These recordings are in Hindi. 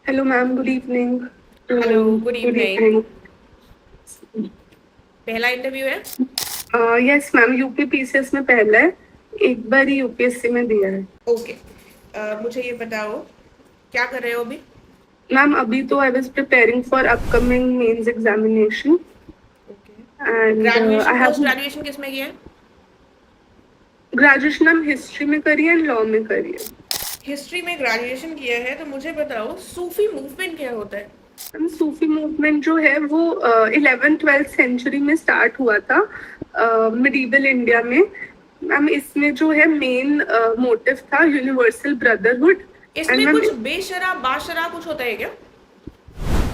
Hello, ma'am. Good evening. Hello, good Good evening. evening. पहला इंटरव्यू है। Yes, ma'am. यूपीपीसीएस में पहला है. एक बार ही यूपीएससी में दिया है. ओके। मुझे ये बताओ, क्या कर रहे हो अभी? मैम अभी तो I was preparing for upcoming mains examination okay. And graduation, I post have graduation किस में किया है? ग्रेजुएशन मैम हिस्ट्री में करी है एंड लॉ में करी है. हिस्ट्री में ग्रेजुएशन किया है, तो मुझे बताओ सूफी मूवमेंट क्या होता है? मैम सूफी मूवमेंट जो है वो 11th-12th सेंचुरी में स्टार्ट हुआ था मिडीवल इंडिया में. मैम इसमें जो है मेन मोटिव था यूनिवर्सल ब्रदरहुड. एंड इसमें मैम कुछ बेशरा बाशरा कुछ होता है क्या?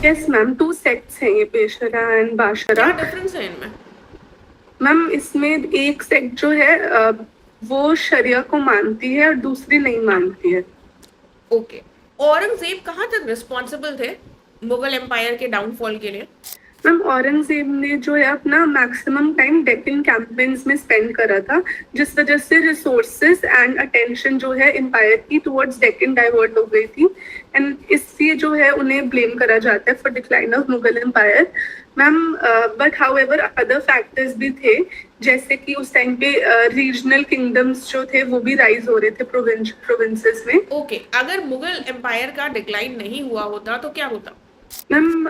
यस मैम 2 सेक्ट्स हैं ये पेशरा एंड बाशरा. क्या डिफरेंस है इनमें? मैम इसमें एक सेक्ट जो है वो शरिया को मानती है और दूसरी नहीं मानती है. ओके। औरंगजेब कहाँ तक रिस्पॉन्सिबल थे मुगल एम्पायर के डाउनफॉल के लिए? मैम औरंगजेब ने जो है अपना मैक्सिमम टाइम डेक्कन कैंपेन्स में स्पेंड करा था, जिस वजह से रिसोर्सेज एंड अटेंशन जो है एम्पायर की टुवर्ड्स डेक्कन डाइवर्ट हो गई थी. एंड इसलिए जो है उन्हें ब्लेम करा जाता है for decline of Mughal empire. Ma'am but however other factors भी थे, जैसे कि उस टाइम पे रीजनल किंगडम्स जो थे वो भी राइज हो रहे थे प्रोविंसेस में. ओके, अगर मुगल एम्पायर का डिक्लाइन नहीं हुआ होता तो क्या होता? मैम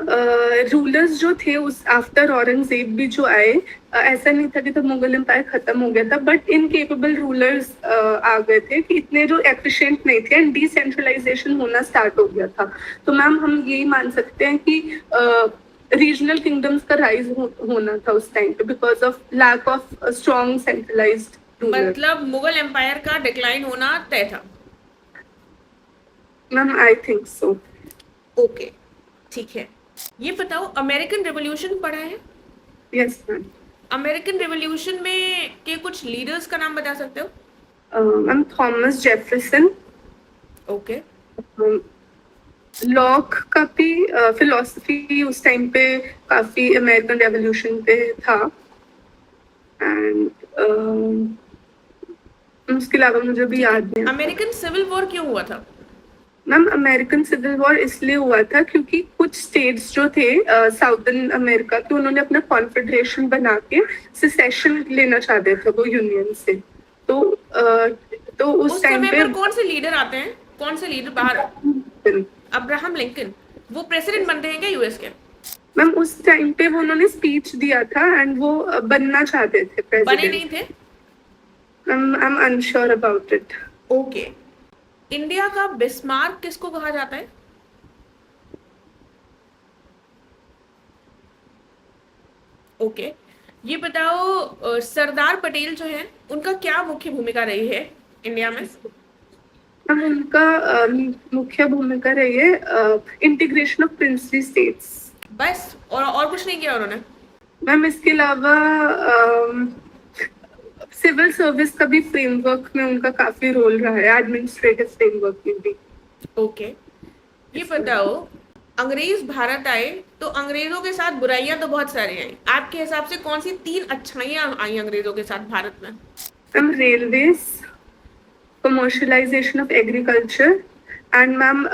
रूलर्स जो थे उस आफ्टर औरंगजेब भी जो आए, ऐसा नहीं था कि तो मुगल एम्पायर खत्म हो गया था, बट इनकेपेबल रूलर्स आ गए थे कि इतने जो एफिशिएंट नहीं थे एंड डिसेंट्रलाइजेशन होना स्टार्ट हो गया था. तो मैम हम यही मान सकते हैं कि रीजनल किंगडम्स का राइज होना था उस टाइम पे because of lack of strong centralised ruler. मतलब मुगल एम्पायर का डिक्लाइन होना तय था। Ma'am I think so. Okay, ठीक है। ये बताओ, अमेरिकन रेवोल्यूशन पढ़ा है? Yes ma'am. अमेरिकन रेवोल्यूशन में के कुछ लीडर्स का नाम बता सकते हो? Ma'am Thomas Jefferson. Okay. Lock का भी फिलोसफी उस टाइम पे काफी अमेरिकन रेवोल्यूशन पे था. एंड उसके अलावा मुझे भी ठीक याद है, नहीं. अमेरिकन सिविल वॉर क्यों हुआ था? मैम अमेरिकन सिविल वॉर इसलिए हुआ था क्योंकि कुछ स्टेट्स जो थे साउदर्न अमेरिका के, उन्होंने अपना कॉन्फेडरेशन बना के सिसेशन लेना चाहते थे वो यूनियन से. तो तो उस उस टाइम समय पे पर कौन से लीडर आते हैं? कौन से लीडर बाहर? Abraham Lincoln. वो प्रेसिडेंट बनते हैं क्या यूएस के? मैम उस टाइम पे वो उन्होंने स्पीच दिया था एंड वो बनना चाहते थे बने प्रेसिडेंट. नहीं थे? I am unsure about it. Okay. India का बिस्मार्क किसको कहा जाता है? ओके। ये बताओ, सरदार पटेल जो है उनका क्या मुख्य भूमिका रही है इंडिया में? मैम उनका मुख्य भूमिका रही है इंटीग्रेशन ऑफ प्रिंसली स्टेट्स. बस, और कुछ नहीं किया उन्होंने? मैम इसके अलावा सिविल सर्विस का भी फ्रेमवर्क में उनका काफी रोल रहा है, एडमिनिस्ट्रेटिव फ्रेमवर्क में भी. ओके। ये बताओ, अंग्रेज भारत आए तो अंग्रेजों के साथ बुराइयां तो बहुत सारी आई, आपके हिसाब से कौन सी 3 अच्छाइयां आई अंग्रेजों के साथ भारत में? Ma'am railways, commercialisation of agriculture and ma'am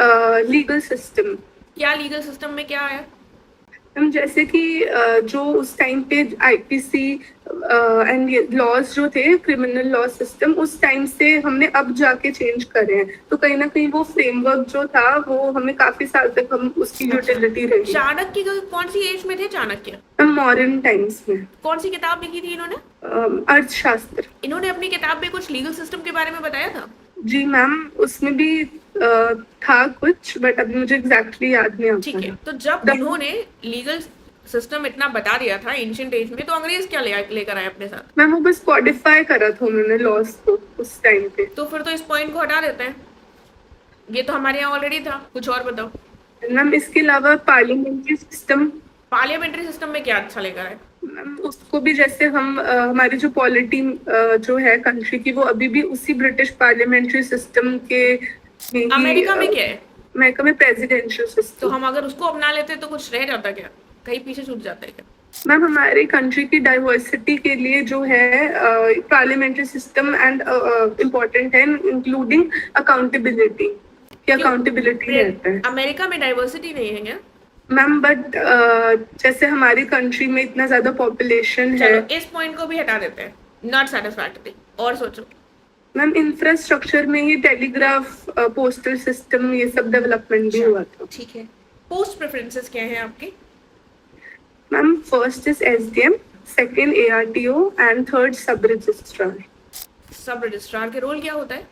legal system. क्या लीगल सिस्टम में क्या आया? मैम जैसे कि जो उस टाइम पे आईपीसी एंड लॉज जो थे क्रिमिनल लॉ सिस्टम उस टाइम से हमने अब जाके चेंज करे हैं, तो कहीं ना कहीं वो फ्रेमवर्क जो था वो हमें काफी साल तक हम उसकी यूटिलिटी रही. चाणक्य कौन सी एज में थे चाणक्य? मैम मॉडर्न टाइम्स में. कौन सी किताब लिखी थी इन्होंने? अर्थशास्त्र. इन्होंने अपनी किताब में कुछ लीगल सिस्टम के बारे में बताया था? जी मैम उसमें भी था कुछ, बट अभी मुझे एग्जैक्टली याद नहीं आता. ठीक है, तो जब इन्होंने लीगल सिस्टम इतना बता दिया था एंशिएंट एज में, तो अंग्रेज क्या लेकर आए अपने साथ? मैम वो बस कॉडिफाई करा था उन्होंने लॉस को उस टाइम पे. तो फिर तो इस पॉइंट को हटा देते हैं, ये तो हमारे यहाँ ऑलरेडी था। कुछ और बताओ। मैम इसके अलावा पार्लियामेंट्री सिस्टम. पार्लियामेंट्री सिस्टम में क्या अच्छा लेकर आए? मैम उसको भी जैसे हम हमारी जो पॉलिटी जो है कंट्री की वो अभी भी उसी ब्रिटिश पार्लियामेंट्री सिस्टम के में ही. अमेरिका में क्या है? अमेरिका में प्रेसिडेंशियल तो सिस्टम. हम अगर उसको अपना लेते तो कुछ रह जाता क्या? कहीं पीछे छूट जाता है क्या? मैम हमारी कंट्री की डाइवर्सिटी के लिए जो है पार्लियामेंट्री सिस्टम एंड इम्पोर्टेंट है, इंक्लूडिंग अकाउंटेबिलिटी. कि अकाउंटेबिलिटी रहता है। अमेरिका में डाइवर्सिटी नहीं है क्या? मैम बट जैसे हमारी कंट्री में इतना ज्यादा पॉपुलेशन है। चलो इस पॉइंट को भी हटा देते हैं, नॉट सेटिस्फैक्टरी। और सोचो। मैम इंफ्रास्ट्रक्चर में ही टेलीग्राफ, पोस्टल सिस्टम, ये सब डेवलपमेंट भी हुआ था। ठीक है, पोस्ट प्रेफरेंसेस क्या हैं आपके? Ma'am first is SDM, second ARTO and third सब रजिस्ट्रार। सब रजिस्ट्रार के रोल क्या होता है?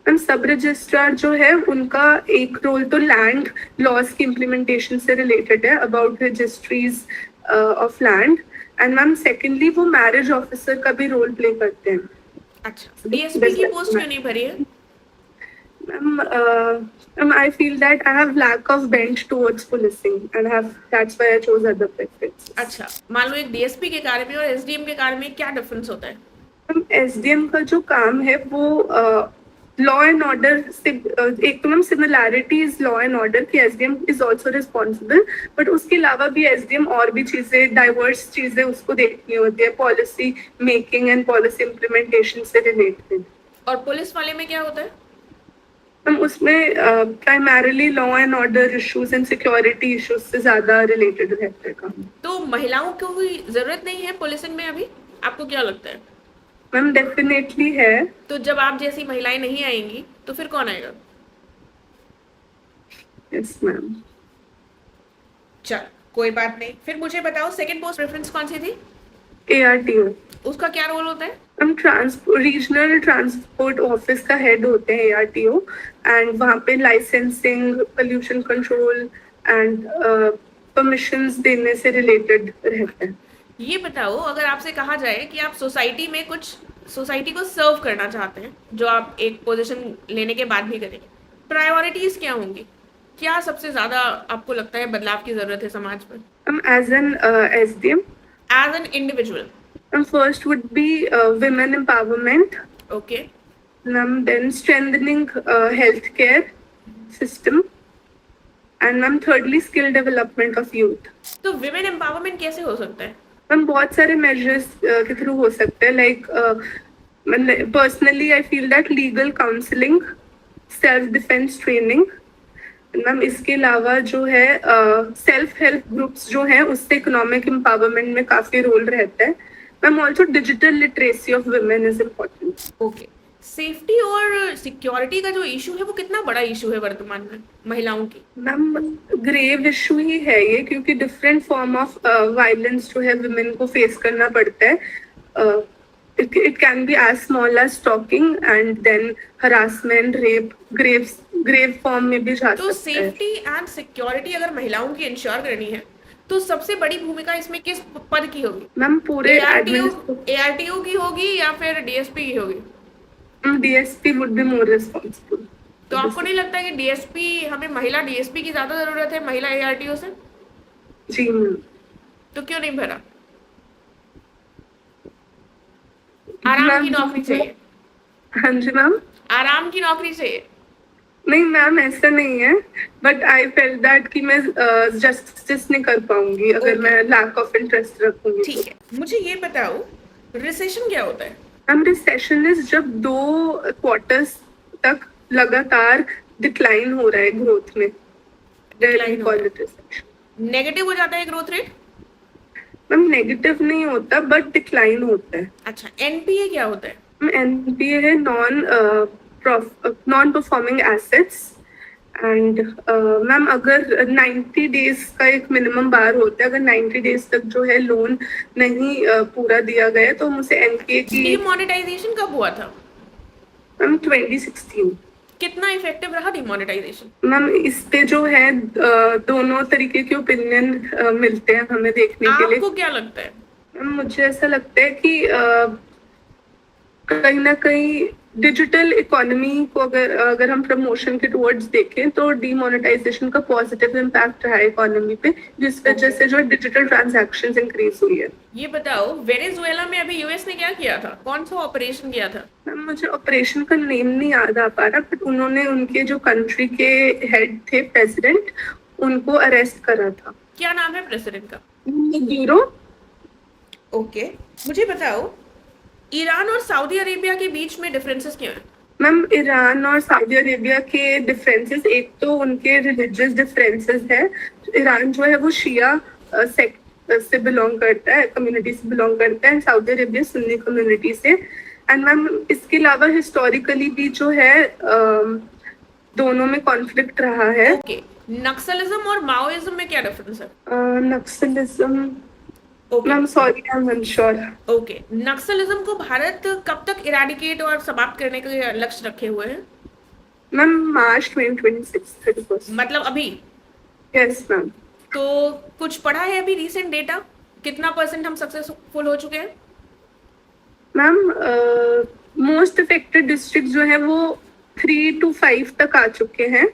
मैम सब रजिस्ट्रार जो है उनका एक रोल तो लैंड लॉज की इम्प्लीमेंटेशन से रिलेटेड है, about registries of land. And ma'am secondly वो मैरिज ऑफिसर का भी रोल प्ले करते हैं। अच्छा, डीएसपी की पोस्ट क्यों नहीं भरी है? Ma'am I feel that I have lack of bent towards policing and that's why I chose other preferences. अच्छा, मान लो एक डीएसपी के कार्य में और एसडीएम के कार्य में क्या डिफरेंस होता है? मैम एसडीएम का जो काम है वो लॉ एंड ऑर्डर से एक तो ma'am similarity is law and order की SDM is also responsible, but उसके अलावा भी एसडीएम और भी चीजें, डाइवर्स चीजें उसको देखनी होती है, policy making and policy implementation से रिलेटेड। और पुलिस वाले में क्या होता है? मैम उसमें primarily law and order issues and security issues से ज्यादा रिलेटेड रहता है काम। तो महिलाओं को कोई जरूरत नहीं है पुलिसिंग में अभी, आपको क्या लगता है? मैम डेफिनेटली है। तो जब आप जैसी महिलाएं नहीं आएंगी तो फिर कौन आएगा? Yes ma'am. चल कोई बात नहीं, फिर मुझे बताओ सेकंड पोस्ट प्रेफरेंस कौन सी थी? एआरटीओ। उसका क्या रोल होता है? हम रीजनल ट्रांसपोर्ट ऑफिस का हेड होते हैं एआरटीओ, एंड वहाँ पे licensing, pollution control and permissions देने से रिलेटेड रहता है। ये बताओ, अगर आपसे कहा जाए कि आप सोसाइटी में कुछ सोसाइटी को सर्व करना चाहते हैं, जो आप एक पोजीशन लेने के बाद भी करेंगे, प्रायोरिटीज क्या होंगी? क्या सबसे ज्यादा आपको लगता है बदलाव की जरूरत है समाज में? हम as an SDM, as an individual, first would be women empowerment, okay, then strengthening healthcare system, and ma'am thirdly skill development of youth। तो विमेन एम्पावरमेंट कैसे हो सकता है? मैम बहुत सारे मेजर्स के थ्रू हो सकते हैं, like personally I feel that legal counselling, self defence training. Ma'am इसके अलावा जो है सेल्फ हेल्प ग्रुप्स जो हैं उससे इकोनॉमिक एम्पावरमेंट में काफी रोल रहता है। Ma'am also digital literacy of women is important. Okay, safety और सिक्योरिटी का जो इशू है वो कितना बड़ा इशू है वर्तमान में महिलाओं की? मैम ग्रेव इशू ही है ये, क्योंकि डिफरेंट फॉर्म ऑफ वायलेंस जो है वुमेन को फेस करना पड़ता है। it can be as small as stalking and then harassment, rape, grave form में भी जा सकता है। तो सेफ्टी एंड सिक्योरिटी अगर महिलाओं की इंश्योर करनी है तो सबसे बड़ी भूमिका इसमें किस पद की होगी? मैम पूरे एआरटीओ की होगी या फिर डीएसपी की होगी? DSP would be more responsible। तो आपको नहीं लगता कि डीएसपी, हमें महिला डीएसपी की ज्यादा जरूरत है महिला एआरटीओ से? जी मैम। तो क्यों नहीं भरा? आराम की नौकरी चाहिए। हाँ जी मैम। आराम की नौकरी चाहिए। नहीं मैम ऐसा नहीं है, बट आई फेल्ट दैट कि मैं जस्टिस नहीं कर पाऊंगी अगर मैं लैक ऑफ इंटरेस्ट रखूंगी। ठीक है, मुझे ये बताओ रिसेशन क्या होता है? मैम रिसेशन इज जब 2 क्वार्टर्स तक लगातार डिक्लाइन हो रहा है ग्रोथ में। नेगेटिव हो जाता है ग्रोथ रेट? मैम नेगेटिव नहीं होता बट डिक्लाइन होता है। अच्छा, एनपीए क्या होता है? एनपीए है non performing assets, and ma'am अगर 90 डेज का एक मिनिमम बार होता है, अगर 90 डेज तक जो है लोन नहीं पूरा दिया गया तो मुझे एनपीए की। डिमोनेटाइजेशन कब हुआ था? मैम 2016। कितना इफेक्टिव रहा डिमोनेटाइजेशन? मैम इस पे जो है दोनों तरीके के ओपिनियन मिलते हैं हमें देखने के लिए। आपको क्या लगता है? मैम मुझे ऐसा लगता है कि कहीं ना कहीं डिजिटल इकोनॉमी को अगर हम प्रमोशन के टुवर्ड्स देखें तो डीमोनेटाइजेशन का पॉजिटिव इम्पैक्ट रहा है इकोनॉमी पे, जिस वजह से जो डिजिटल ट्रांजैक्शंस इंक्रीज हुई है। ये बताओ वेनेजुएला में अभी यूएस ने क्या किया था? कौन सा ऑपरेशन किया था? मैम मुझे ऑपरेशन का नेम नहीं याद आ पा रहा, बट उन्होंने उनके जो कंट्री के हेड थे प्रेसिडेंट, उनको अरेस्ट करा था। क्या नाम है प्रेसिडेंट का? मदुरो। ओके, मुझे बताओ ईरान और सऊदी अरेबिया के बीच में डिफरेंसेस क्या हैं? मैम ईरान और सऊदी अरेबिया के डिफरेंसेस, एक तो उनके रिलीजियस डिफरेंसेस है। ईरान जो है वो शिया सेक्ट से बिलोंग करता है, कम्युनिटी से बिलोंग करता है, and Saudi Arabia Sunni community से। एंड मैम इसके अलावा हिस्टोरिकली भी जो है दोनों में कॉन्फ्लिक्ट रहा है। ओके, नक्सलिज्म और माओइज्म में क्या डिफरेंस है? Naxalism, okay ma'am sorry I am unsure. Okay, Naxalism को भारत कब तक इराडिकेट और समाप्त करने के लक्ष्य रखे हुए हैं? मैम मार्च 2026 31st। मतलब अभी? Yes ma'am. तो कुछ पढ़ा है अभी रिसेंट डेटा, कितना % हम सक्सेसफुल हो चुके हैं? मैम मोस्ट अफेक्टेड डिस्ट्रिक्ट जो है वो 3 to 5 तक आ चुके हैं,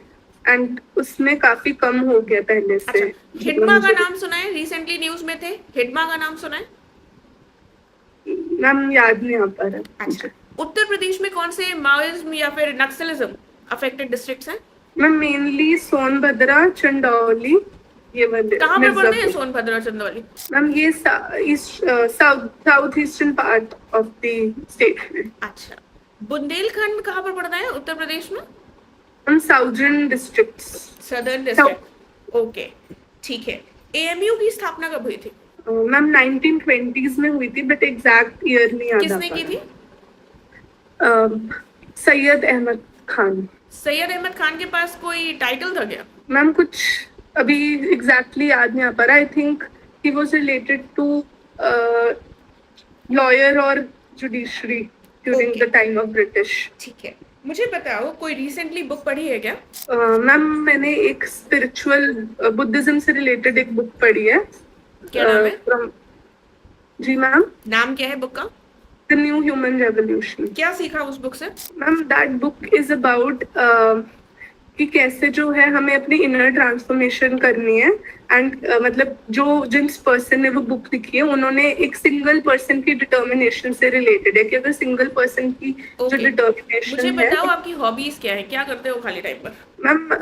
एंड उसमें काफी कम हो गया पहले से। अच्छा, हिडमा का नाम सुना है? रिसेंटली न्यूज में थे, हिडमा का नाम सुना है? मैम याद नहीं आ पा रहा। अच्छा, उत्तर प्रदेश में कौन से माओइज्म या फिर नक्सलिज्म अफेक्टेड डिस्ट्रिक्ट्स हैं? मैम मेनली सोनभद्रा, चंदौली, ये वाले। कहाँ पर पड़ते हैं मिर्जापुर। सोनभद्र चंदौली? मैम ये south eastern part of the state में। अच्छा, बुंदेलखंड कहाँ पर पड़ता है उत्तर प्रदेश में? Ma'am southern districts. Southern district. Okay, ठीक है। एएमयू की स्थापना कब हुई थी? मैम 1920s में हुई थी, बट एग्जैक्ट ईयर नहीं याद आ किसने पा की थी? रहा। सैयद अहमद खान। सैयद अहमद खान के पास कोई टाइटल था क्या? मैम कुछ अभी एग्जैक्टली याद नहीं आ पा रहा। I think he was related to lawyer और judiciary during Okay. The time of British. ठीक है, मुझे बताओ कोई रिसेंटली बुक पढ़ी है क्या? मैम मैंने एक स्पिरिचुअल बुद्धिज्म से रिलेटेड एक बुक पढ़ी है। क्या नाम है? जी मैम, नाम क्या है बुक का? The new human revolution. क्या सीखा उस बुक से? Ma'am that book is about कि कैसे जो है हमें अपनी इनर ट्रांसफॉर्मेशन करनी है, एंड मतलब जो जिस पर्सन ने वो बुक लिखी है उन्होंने एक सिंगल पर्सन की डिटर्मिनेशन से रिलेटेड है, कि अगर सिंगल पर्सन की जो Okay. मुझे डिटर्मिनेशन है। बताओ आपकी हॉबीज क्या है, क्या करते हो खाली टाइम पर? Ma'am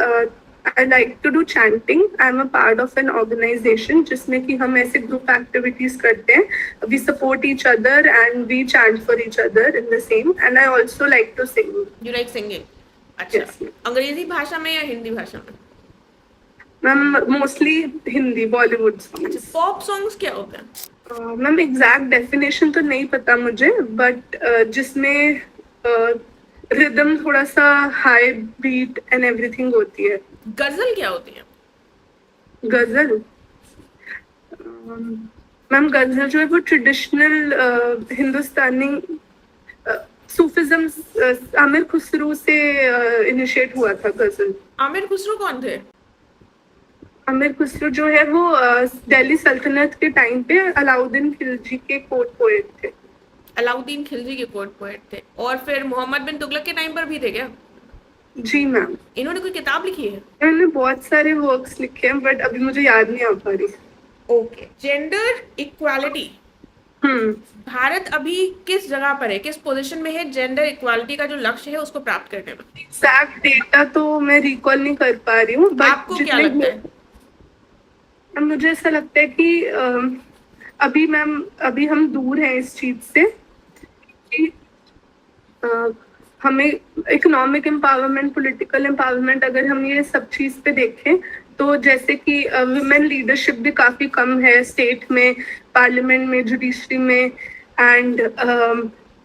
I like to do chanting. I am a part of an organisation जिसमें कि हम ऐसे ग्रुप एक्टिविटीज करते हैं। We support each other and we chant for each other in the same, and I also like to sing. You like singing? अच्छा, Yes, ma'am. अंग्रेजी भाषा में या हिंदी भाषा में? मैम मोस्टली हिंदी बॉलीवुड अच्छा, सॉन्ग्स। पॉप सॉन्ग्स क्या होते हैं? मैम एग्जैक्ट डेफिनेशन तो नहीं पता मुझे, बट जिसमें रिदम थोड़ा सा हाई बीट एंड एवरीथिंग होती है। गजल क्या होती है? गजल, मैम गजल जो है वो ट्रेडिशनल हिंदुस्तानी सूफिज्म, आमिर खुसरो से इनिशिएट हुआ था गजल। आमिर खुसरो कौन थे? आमिर खुसरो जो है वो दिल्ली सल्तनत के टाइम पे अलाउद्दीन खिलजी के कोर्ट पोएट थे। अलाउद्दीन खिलजी के कोर्ट पोएट थे, और फिर मोहम्मद बिन तुगलक के टाइम पर भी थे क्या? जी मैम, इन्होंने कोई किताब लिखी है? मैंने बहुत सारे वर्क्स लिखे हैं, बट अभी मुझे याद नहीं आ पा रही। ओके, जेंडर इक्वालिटी भारत अभी किस जगह पर है, किस पोजीशन में है जेंडर इक्वालिटी का जो लक्ष्य है उसको प्राप्त करने में? एग्जैक्ट डेटा तो मैं रिकॉल नहीं कर पा रही हूँ, बट आपको क्या लगता है? मुझे ऐसा लगता है कि अभी हम दूर हैं इस चीज से कि हमें इकोनॉमिक एम्पावरमेंट, पॉलिटिकल एम्पावरमेंट, अगर हम ये सब चीज पे देखें तो जैसे कि वुमेन लीडरशिप भी काफी कम है स्टेट में, पार्लियामेंट में, जुडिशरी में, and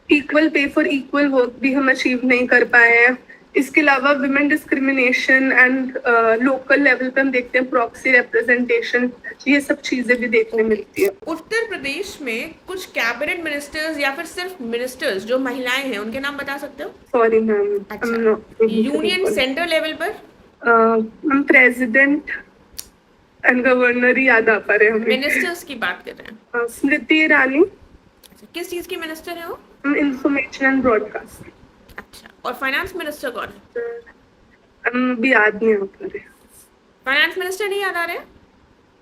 equal pay for equal work भी हम अचीव नहीं कर पाए हैं। इसके अलावा women discrimination and local level पे हम देखते हैं प्रॉक्सी रिप्रेजेंटेशन, ये सब चीजें भी देखने मिलती है। उत्तर प्रदेश में कुछ कैबिनेट मिनिस्टर्स या फिर सिर्फ मिनिस्टर्स जो महिलाएं हैं उनके नाम बता सकते हो? सॉरी मैम, अच्छा, यूनियन सेंटर लेवल पर? हम प्रेसिडेंट एंड गवर्नर ही याद आ पा रहे हैं हमें। मिनिस्टर्स की बात कर रहे हैं। स्मृति ईरानी। अच्छा, किस चीज की मिनिस्टर है वो? Information and broadcast. अच्छा, और फाइनेंस मिनिस्टर कौन है? भी याद नहीं आ पा रहे। फाइनेंस मिनिस्टर नहीं याद आ रहे?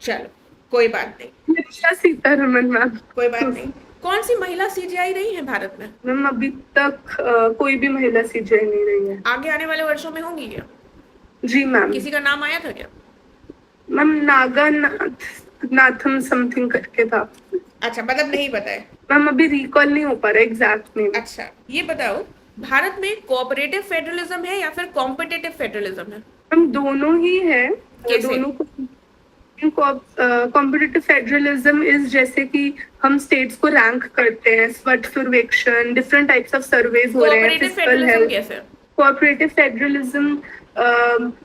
चलो कोई बात नहीं, निर्मला सीतारमण मैम। कोई बात नहीं। कौन सी महिला सीजीआई रही है भारत में? मैम अभी तक कोई भी महिला सीजीआई नहीं रही है। आगे आने वाले वर्षों में होंगी क्या? जी मैम। किसी का नाम आया था क्या? मैम नाथम समथिंग करके था। अच्छा, मतलब नहीं पता है। मैम अभी रिकॉल नहीं हो पा रहा एग्जैक्ट नेम। अच्छा, ये बताओ भारत में कोऑपरेटिव फेडरलिज्म है या फिर कॉम्पिटिटिव फेडरलिज्म है? हम दोनों ही है, कैसे? दोनों को। कॉम्पिटिटिव फेडरलिज्म इज जैसे कि हम स्टेट्स को रैंक करते हैं, स्वच्छ सर्वेक्षण, डिफरेंट टाइप्स ऑफ सर्वेज हो रहे हैं, कोऑपरेटिव फिजिकल फेडरलिज्म हेल्थ। कैसे है? कोऑपरेटिव फेडरलिज्म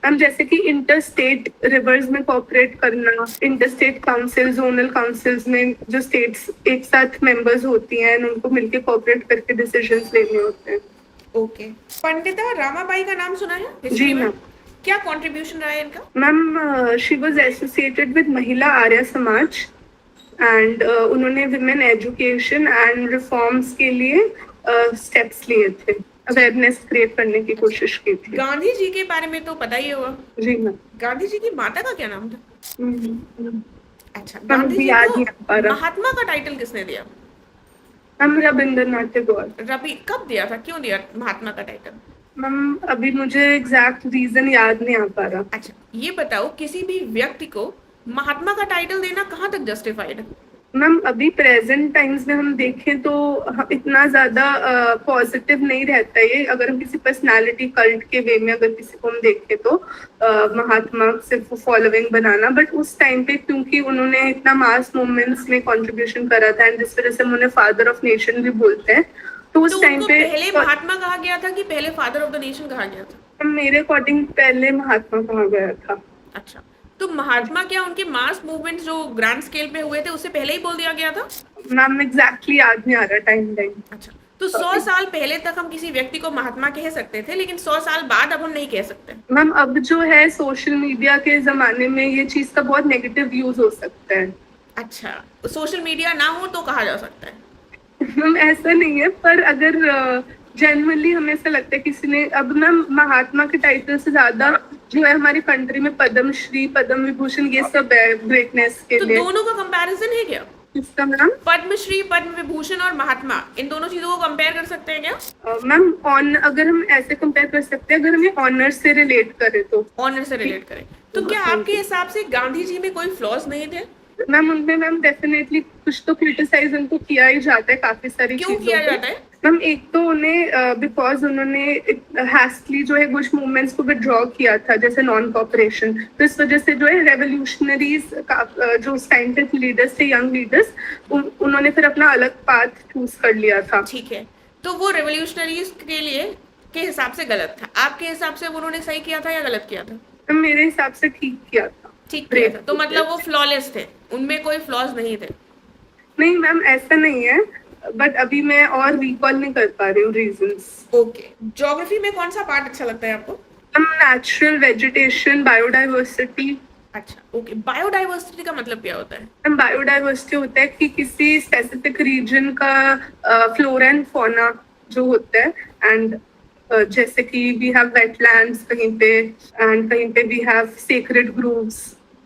हम जैसे कि इंटर स्टेट रिवर्स में कोऑपरेट करना, inter state council, zonal councils में जो स्टेट्स एक साथ मेंबर्स होती हैं, उनको मिलके कोऑपरेट करके डिसीजंस लेने होते हैं। ओके। पंडिता रामाबाई का नाम सुना है जी हिस्ट्री में? मैम। क्या कंट्रीब्यूशन रहा है इनका? Ma'am she was associated with महिला आर्य समाज एंड उन्होंने विमेन एजुकेशन एंड रिफॉर्म्स के लिए स्टेप्स लिए थे, अवेयरनेस क्रिएट करने की कोशिश की थी। गांधी जी के बारे में तो पता ही होगा। जी मैम। गांधी जी की माता का क्या नाम था? हम्म, अच्छा, मैम गांधी अभी जी याद को नहीं आ पा रहा। महात्मा का टाइटल किसने दिया? मैम रविंद्रनाथ टैगोर। रवि कब दिया था, क्यों दिया महात्मा का टाइटल? मैम अभी मुझे एग्जैक्ट रीजन याद नहीं आ पा रहा। अच्छा, ये बताओ किसी भी व्यक्ति को महात्मा का टाइटल देना कहाँ तक जस्टिफाइड है? मैम अभी प्रेजेंट टाइम्स में हम देखें तो इतना ज्यादा पॉजिटिव नहीं रहता है ये। अगर हम किसी पर्सनालिटी कल्ट के वे में अगर किसी को हम देखें तो महात्मा सिर्फ फॉलोइंग बनाना, बट उस टाइम पे क्योंकि उन्होंने इतना मास मूवमेंट्स में कंट्रीब्यूशन करा था एंड जिस तरह से उन्होंने फादर ऑफ नेशन भी बोलते हैं, तो तो उस टाइम उनको पे पहले महात्मा कहा गया था कि पहले फादर ऑफ द नेशन कहा गया था? मेरे अकॉर्डिंग पहले महात्मा कहा गया था। अच्छा, तो महात्मा क्या उनके मास मूवमेंट जो ग्रैंड स्केल पे हुए थे उससे पहले ही बोल दिया गया था? मैम एग्जैक्टली याद नहीं आ रहा टाइम लाइन। अच्छा, तो 100 साल पहले तक हम किसी व्यक्ति को महात्मा कह सकते थे, लेकिन 100 साल बाद अब हम नहीं कह सकते। मैम अब जो है सोशल मीडिया के जमाने में ये चीज का बहुत नेगेटिव यूज हो सकता है। अच्छा, सोशल मीडिया ना हो तो कहा जा सकता है? मैम ऐसा नहीं है, पर अगर जनरली हमें ऐसा लगता है किसी ने अब ना महात्मा के टाइटल से ज्यादा जो है हमारी कंट्री में पद्म श्री, पद्म विभूषण, ये सब है ग्रेटनेस के तो लिए। दोनों का कंपैरिजन है क्या? इसका मैम पद्मश्री, पद्म विभूषण और महात्मा, इन दोनों चीजों को कंपेयर कर सकते हैं क्या? मैम ऑन अगर हम ऐसे कंपेयर कर सकते हैं, अगर हम ये ऑनर से रिलेट करें तो। ऑनर से रिलेट करें तो क्या आपके हिसाब से गांधी जी में कोई फ्लॉज नहीं थे? मैम उनमें मैम डेफिनेटली कुछ तो क्रिटिसाइज उनको किया ही जाता है काफी सारी क्यों चीजों किया पे। जाता है? मैम एक तो उन्हें बिकॉज उन्होंने हैस्टली जो है कुछ मूवमेंट्स को विड्रॉ किया था, जैसे नॉन कॉपरेशन, तो इस वजह से जो है रेवोल्यूशनरीज जो उस टाइम पे लीडर्स थे, यंग लीडर्स, उन्होंने फिर अपना अलग पाथ चूज कर लिया था। ठीक है, तो वो रेवोल्यूशनरीज के लिए के हिसाब से गलत था, आपके हिसाब से उन्होंने सही किया था या गलत किया था? मैम मेरे हिसाब से ठीक किया था। ठीक किया था, तो मतलब वो फ्लॉलेस थे, उनमें कोई फ्लॉज नहीं थे? नहीं मैम ऐसा नहीं है, बट अभी मैं और रिकॉल नहीं कर पा रही हूँ रीजंस। ओके, ज्योग्राफी में कौन सा पार्ट अच्छा लगता है आपको? Natural vegetation, biodiversity. अच्छा, ओके, बायोडाइवर्सिटी का मतलब क्या होता है? बायोडाइवर्सिटी होता है कि किसी स्पेसिफिक रीजन का फ्लोरा एंड फौना जो होता है, एंड जैसे कि वी हैव वेटलैंड्स कहीं पे, एंड कहीं पे वी हैव सेक्रेड ग्रूव्स,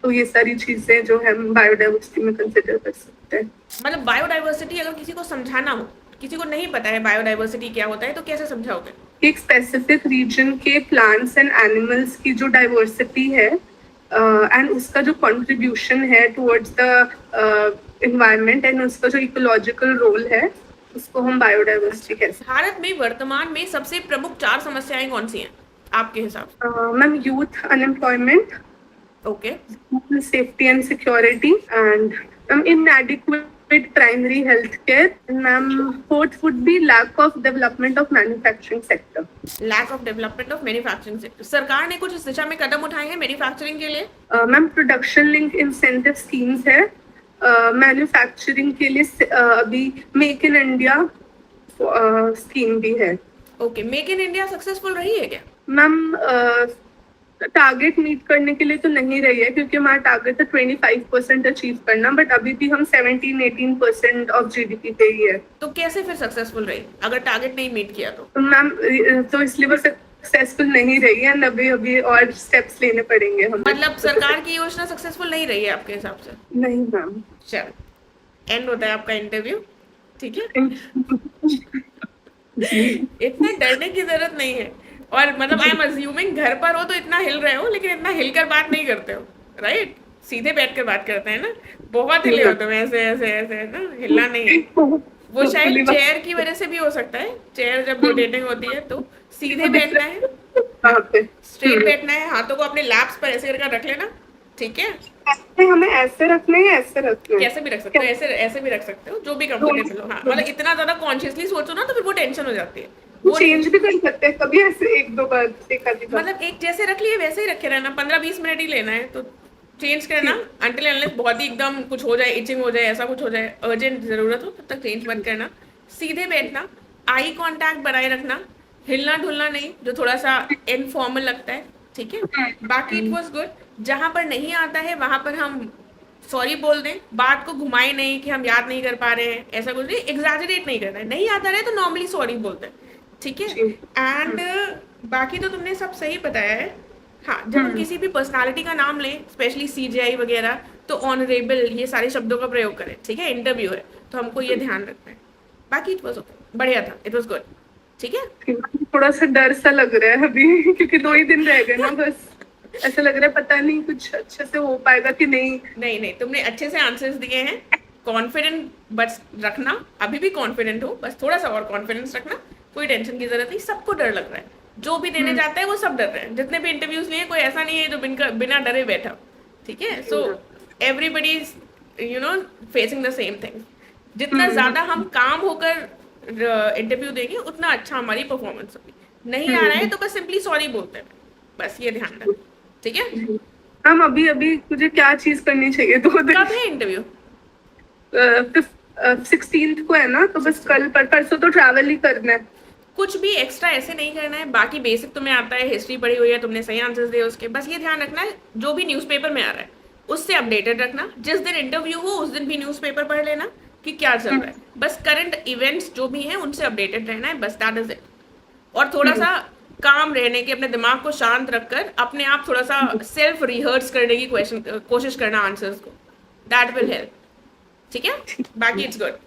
तो ये सारी चीजें जो हम बायोडाइवर्सिटी में कंसिडर कर सकते हैं। मतलब बायोडाइवर्सिटी अगर किसी को समझाना हो, किसी को नहीं पता है बायोडाइवर्सिटी क्या होता है, तो कैसे समझाओगे? एक स्पेसिफिक रीजन के प्लांट्स एंड एनिमल्स की जो डाइवर्सिटी है एंड उसका जो कंट्रीब्यूशन है टुवर्ड्स द एनवायरनमेंट एंड उसका जो इकोलॉजिकल रोल है, उसको हम बायोडाइवर्सिटी कहते हैं। भारत में वर्तमान में सबसे प्रमुख 4 समस्याएं कौन सी हैं आपके हिसाब से? Ma'am youth unemployment, okay, safety and security, and inadequate primary health care. Fourth would be lack of development of manufacturing sector. Lack of development of manufacturing sector. सरकार ने कुछ इस दिशा में कदम उठाए हैं मैन्युफैक्चरिंग के लिए? Ma'am production link incentive schemes है मैन्युफैक्चरिंग के लिए। अभी मेक इन इंडिया स्कीम भी है। Okay, make in India successful रही है क्या? मैम टारगेट मीट करने के लिए तो नहीं रही है, क्योंकि हमारा टारगेट है 25% अचीव करना, बट अभी भी हम 17-18% ऑफ जीडीपी पे ही है। तो कैसे फिर सक्सेसफुल रही अगर टारगेट नहीं मीट किया तो? मैम तो इसलिए वो सक्सेसफुल नहीं रही है, अभी अभी और स्टेप्स लेने पड़ेंगे हमें। मतलब सरकार की योजना सक्सेसफुल नहीं रही है आपके हिसाब से? नहीं मैम। चलो, एंड होता है आपका इंटरव्यू, ठीक है? इतने डरने की जरूरत नहीं है, और मतलब आई एम अज्यूमिंग घर पर हो तो इतना हिल रहे हो, लेकिन इतना हिलकर बात नहीं करते हो, राइट? सीधे बैठकर बात करते हैं ना, बहुत हिले हो तुम, ऐसे ऐसे ऐसे ना, हिलना नहीं है। वो शायद Hopefully चेयर की वजह से भी हो सकता है, चेयर जब रोटेटिंग होती है तो सीधे बैठना है, वहाँ पे स्ट्रेट बैठना है, हाथों को अपने लैप्स पर ऐसे करके रख लेना, ठीक है। ऐसे हमें ऐसे रखना है या ऐसे रखना है? कैसे भी रख सकते हो, ऐसे ऐसे भी रख सकते हो, जो भी कंफर्टेबल हो। हाँ, मतलब इतना ज्यादा कॉन्शियसली सोचो ना तो फिर वो टेंशन हो जाती है। वो नहीं, चेंज भी कर सकते हैं कभी, ऐसे एक दो बार, एक आधी बार। मतलब एक जैसे रख लिए वैसे ही रखे रहना, 15-20 मिनट ही लेना है तो चेंज करना अनटिल अनलेस बहुत ही एकदम कुछ हो जाए, इचिंग हो जाए, ऐसा कुछ हो जाए, अर्जेंट जरूरत हो, तब तक चेंज मत करना। सीधे बैठना, आई कांटेक्ट बनाए रखना, हिलना ढुलना नहीं जो थोड़ा सा इनफॉर्मल लगता है, ठीक है। बाकी इट वॉज गुड। जहाँ पर नहीं आता है वहाँ पर हम सॉरी बोल दें, बात को घुमाए नहीं कि हम याद नहीं कर पा रहे हैं, ऐसा कुछ नहीं, एग्जैजरेट नहीं करना है, नहीं आता रहे तो नॉर्मली सॉरी बोलते हैं, ठीक है। एंड बाकी तो तुमने सब सही बताया है। हाँ, जब हम किसी भी पर्सनालिटी का नाम लें, स्पेशली सीजीआई वगैरह, तो ऑनरेबल ये सारे शब्दों का प्रयोग करें, ठीक है, इंटरव्यू है तो हमको ये ध्यान रखना है। बाकी इट वॉज बढ़िया था, इट वॉज गुड, ठीक है। थोड़ा सा डर सा लग रहा है अभी क्योंकि 2 ही दिन रह गए ना बस। ऐसा लग रहा है पता नहीं कुछ अच्छे से हो पाएगा कि नहीं। नहीं नहीं, तुमने अच्छे से आंसर्स दिए हैं, कॉन्फिडेंट बस रखना, अभी भी कॉन्फिडेंट हो, बस थोड़ा सा और कॉन्फिडेंस रखना, कोई टेंशन की जरूरत नहीं। सबको डर लग रहा है, जो भी देने जाता है वो सब डर रहे हैं, जितने भी इंटरव्यूज लिए कोई ऐसा नहीं है जो बिना डरे बैठा, ठीक है। So everybody is you know facing the same thing. जितना ज्यादा हम काम होकर इंटरव्यू देंगे उतना अच्छा हमारी परफॉर्मेंस होगी। नहीं आ रहा है तो बस सिंपली सॉरी बोलते हैं, बस ये ध्यान रख, ठीक है। हम अभी अभी मुझे क्या चीज करनी चाहिए? 2 दिन, कब है इंटरव्यू? 16th को है ना, तो बस कल परसों तो ट्रैवल ही करना है। कुछ भी एक्स्ट्रा ऐसे नहीं करना है, बाकी बेसिक तुम्हें आता है, हिस्ट्री पढ़ी हुई है, तुमने सही आंसर्स दिए उसके, बस ये ध्यान रखना है जो भी न्यूज़पेपर में आ रहा है उससे अपडेटेड रखना। जिस दिन इंटरव्यू हो उस दिन भी न्यूज़पेपर पढ़ लेना कि क्या चल रहा है, बस करंट इवेंट्स जो भी हैं उनसे अपडेटेड रहना है, बस दैट इज इट। और थोड़ा सा काम रहने के, अपने दिमाग को शांत रखकर अपने आप थोड़ा सा सेल्फ रिहर्स करने की कोशिश करना आंसर्स को, दैट विल हेल्प, ठीक है। बाकी it's good.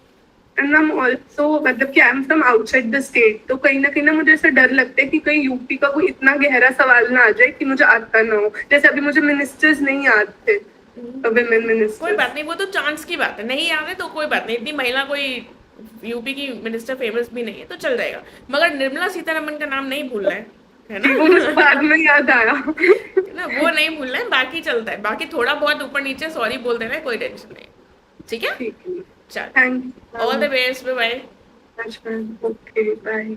And ma'am also मतलब कि I am from outside the state, तो कहीं ना मुझे ऐसा डर लगता है कि कहीं यूपी का कोई इतना गहरा सवाल ना आ जाए कि मुझे आता ना हो। जैसे अभी मुझे मिनिस्टर्स नहीं याद थे, विमेन मिनिस्टर। कोई बात नहीं, वो तो चांस की बात है, नहीं याद है तो कोई बात नहीं, इतनी महिला कोई यूपी की मिनिस्टर फेमस भी नहीं है तो चल जाएगा। मगर निर्मला सीतारमण का नाम नहीं भूलना है ना। वो मुझे बाद में याद आया ना, वो नहीं भूलना है, बाकी चलता है, बाकी थोड़ा बहुत ऊपर नीचे सॉरी बोल देना है, कोई टेंशन नहीं, ठीक है। ठीक है, चल, thank all the best, bye bye. You. Okay, bye.